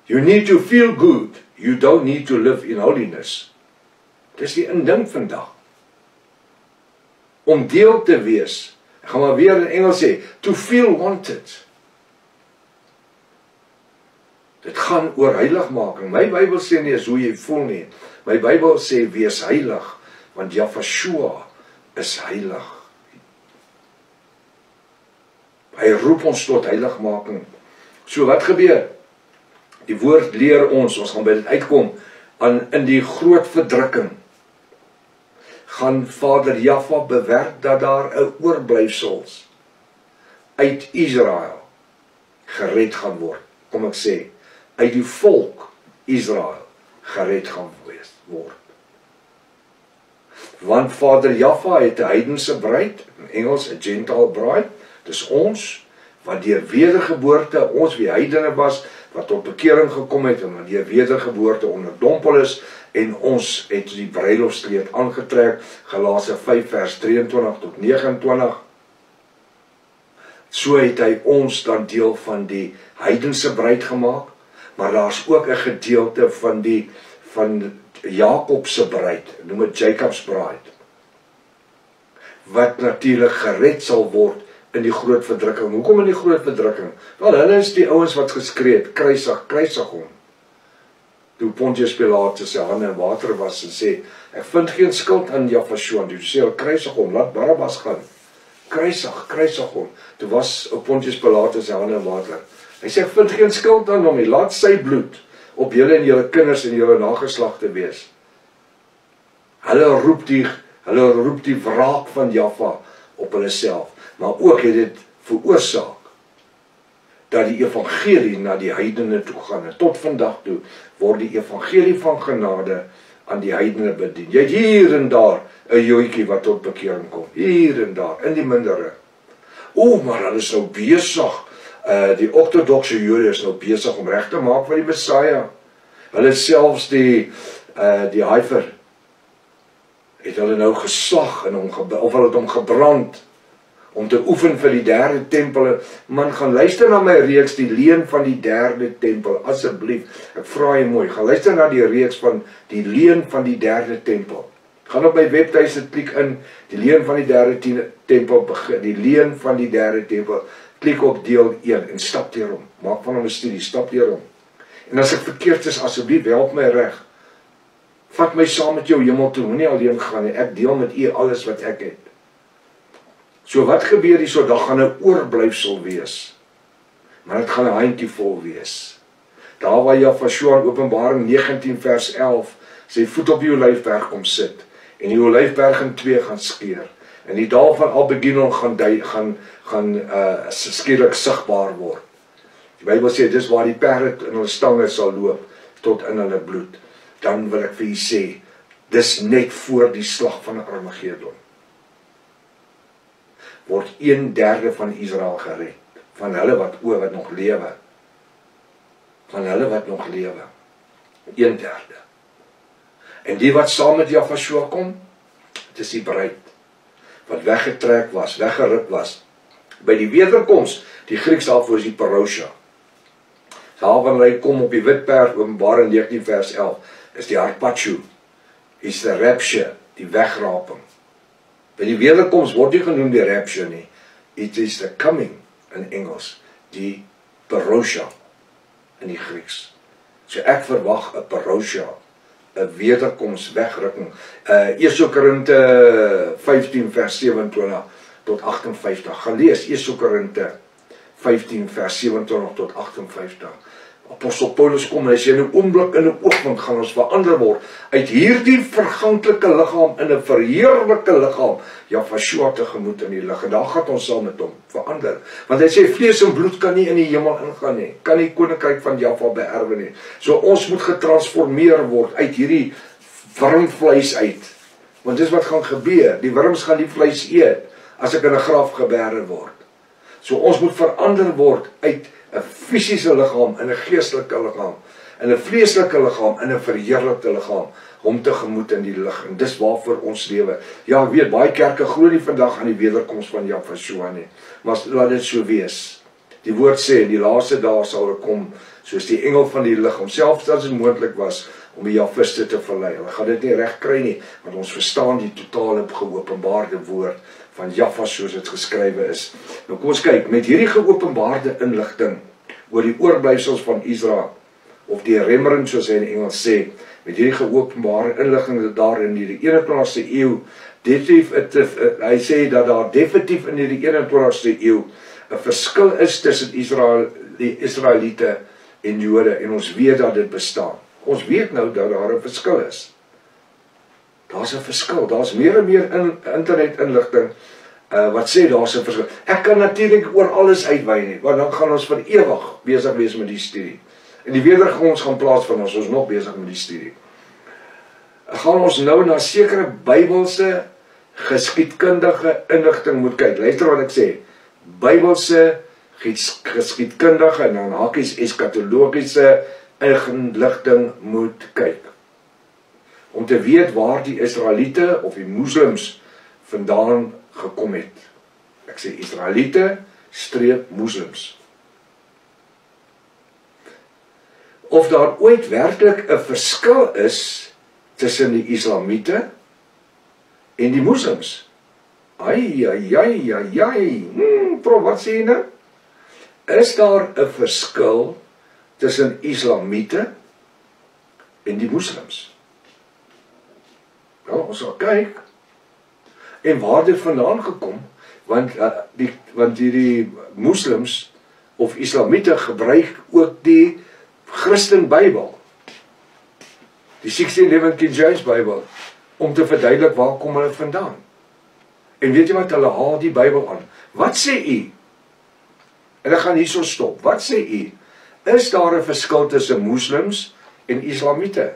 You need to feel good. You don't need to live in holiness. Dis die inding vandag. Om deel te wees. Ek gaan maar weer in Engels sê, to feel wanted. Dit gaan oor heiligmaking. My Bybel sê nie is hoe jy voel nie. My Bybel sê wees heilig, want Yahshua is heilig. Hy roep ons tot heiligmaking. So wat gebeur? Die woord leer ons gaan by dit uitkom, in die groot verdrukking, gaan Vader Jahwe bewerk dat daar 'n oorblyfsels uit Israel gered gaan word. Kom ek sê, uit die volk Israel gered gaan word. Want Vader Jahwe het 'n heidense bruid, in Engels 'n Gentile bride, dis ons, wat deur wedergeboorte, ons wie heidene was, wat tot bekering gekom het, en wat deur wedergeboorte onderdompel is, en ons het die bruilofskleed aangetrek, Galasië 5 vers 23 tot 29. So het hy ons dan deel van die heidense bruid gemaak, maar daar's ook 'n gedeelte van Jakob se bruid, noem dit Jacob's bride, wat natuurlik gered sal word in die groot verdrukking. Hoekom in die groot verdrukking? Wel, hulle is die ouens wat geskree het, kruisig, kruisig hom. Toe Pontius Pilatus sy hande in water was en sê, ek vind geen skuld aan Yahshua, toe sê hy, kruisig hom, laat Barabbas gaan. Kruisig hom. Toe was Pontius Pilatus sy hande in water. Hy sê, ek vind geen skuld aan hom nie, laat sy bloed op julle en julle kinders en julle nageslagte wees. Hulle roep die wraak van Jahwe op hulle self. Maar ook het dit veroorsaak dat die evangelie na die heidene toe gaan. En tot vandag toe word die evangelie van genade aan die heidene bedien. Jy het hier en daar 'n joetjie wat tot bekering kom. Hier en daar, in die mindere. Maar hulle is nou besig, die ortodokse Jode is nou besig om reg te maak vir die Messiah. Hulle selfs die Heifer het hulle nou geslag en of hulle het hom gebrand om te oefen vir die derde tempel. Man, gaan luister na my reeks, die leen van die derde tempel, asseblief, ek vra jy mooi, gaan luister na die reeks van die leen van die derde tempel. Gaan op my webtuiste, klik in, die leen van die derde tempel, die leen van die derde tempel, klik op deel 1 en stap deurom, maak van hom 'n studie, stap deurom. En as ek verkeerd is, asseblief, help my reg. Vat my saam met jou hemel toe, moenie alleen gaan nie, ek deel met u alles wat ek het. So wat gebeur hier, so daar gaan 'n oorblyfsel wees, maar dit gaan 'n handjievol wees. Daar waar Yahshua in Openbaring 19 vers 11 sy voet op die Olyfberg kom sit, en die Olyfberg in 2 gaan skeur, en die dal van Albeginon gaan skielik sigbaar word. Die Bybel sê, dis waar die perde in hulle stange sal loop, tot in hulle bloed. Dan wil ek vir u sê, dis net voor die slag van Armageddon. Word 1/3 van Israel gered, van hulle wat nog lewe. Van hulle wat nog lewe. 1/3. En die wat saam met Yahshua kom, dit is die bruid, wat weggetrek was, weggeruk was. By die wederkoms, die Grieks daarvoor is die parousia. Daar wanneer hy kom op die wit perd, Openbaring 19 vers 11, is die harpacho, is die rapture, die wegraping. By die wederkoms word nie genoem die rapture nie. It is the coming in Engels, die parousia in die Grieks. So ek verwag 'n parousia, 'n wederkoms wegrukking. 1 Korinte 15 vers 27 tot 58. Gaan lees 1 Korinte 15 vers 27 tot 58. Apostel Paulus kom en hy sê, in 'n oomblik, in 'n oogwink gaan ons verander word uit hierdie verganklike liggaam in 'n verheerlike liggaam, Yahshua tegemoet in die lig. En daar gaan ons saam met hom verander. Want hy sê, vlees en bloed kan nie in die hemel ingaan nie, kan nie koninkryk van Jahwe beerwe nie. So ons moet getransformeer word uit hierdie wurmvleis uit. Want dis wat gaan gebeur, die wurms gaan die vleis eet, as ek in 'n graf gebeere word. So ons moet verander word uit 'n fisiese liggaam in 'n geestelike liggaam, in 'n vleeslike liggaam in 'n verheerlikte liggaam, hom tegemoet in die lig. En dis waarvoor ons lewe. Ja, ek weet, baie kerke glo nie vandag aan die wederkoms van Yahshua nie, maar laat dit so wees. Die woord sê, in die laaste dae sal ek kom, soos die engel van die lig, homself as dit moontlik was, om die Jafiste te verlei. Hulle gaan dit nie reg kry nie, want ons verstaan die totale geopenbaarde woord van Jaffa soos dit geskrywe is. Nou kom ons kyk, met hierdie geopenbaarde inligting oor die oorblyfsels van Israel, of die remnant soos hy in Engels sê, met hierdie geopenbare inligting daar in die 21ste eeu, hy sê dat daar definitief in die 21ste eeu 'n verskil is tussen die Israeliete en Jode, en ons weet dat dit bestaan. Ons weet nou dat daar 'n verskil is. Daar's 'n verskil, daar's meer en meer internetinligting wat sê daar's 'n verskil. Ek kan natuurlik oor alles uitwy nie, want dan gaan ons vir ewig besig wees met die studie. En die wedergronds gaan plaasvind as ons nog besig met die studie. Gaan ons nou na sekere Bybelse geskiedkundige inligting moet kyk. Luister wat ek sê. Bybelse geskiedkundige en dan hakies eskatologiese inligting moet kyk. Om te weet waar die Israeliete of die moslems vandaan gekom het. Ek sê Israeliete streep moslems. Of daar ooit werklik 'n verskil is tussen die Islamiete en die moslems. Prof, wat sê jy nou? Is daar 'n verskil tussen Islamiete en die moslems? Nou, ons sal kyk. En waar dit vandaan gekom, want die moslems of Islamiete gebruik ook die Christen Bybel, die 1611 King James Bybel, om te verduidelik waar kom hulle vandaan. En weet jy wat, hulle haal die Bybel aan. Wat sê u? En ek gaan hierso stop. Wat sê u? Is daar 'n verskil tussen moslems en Islamiete?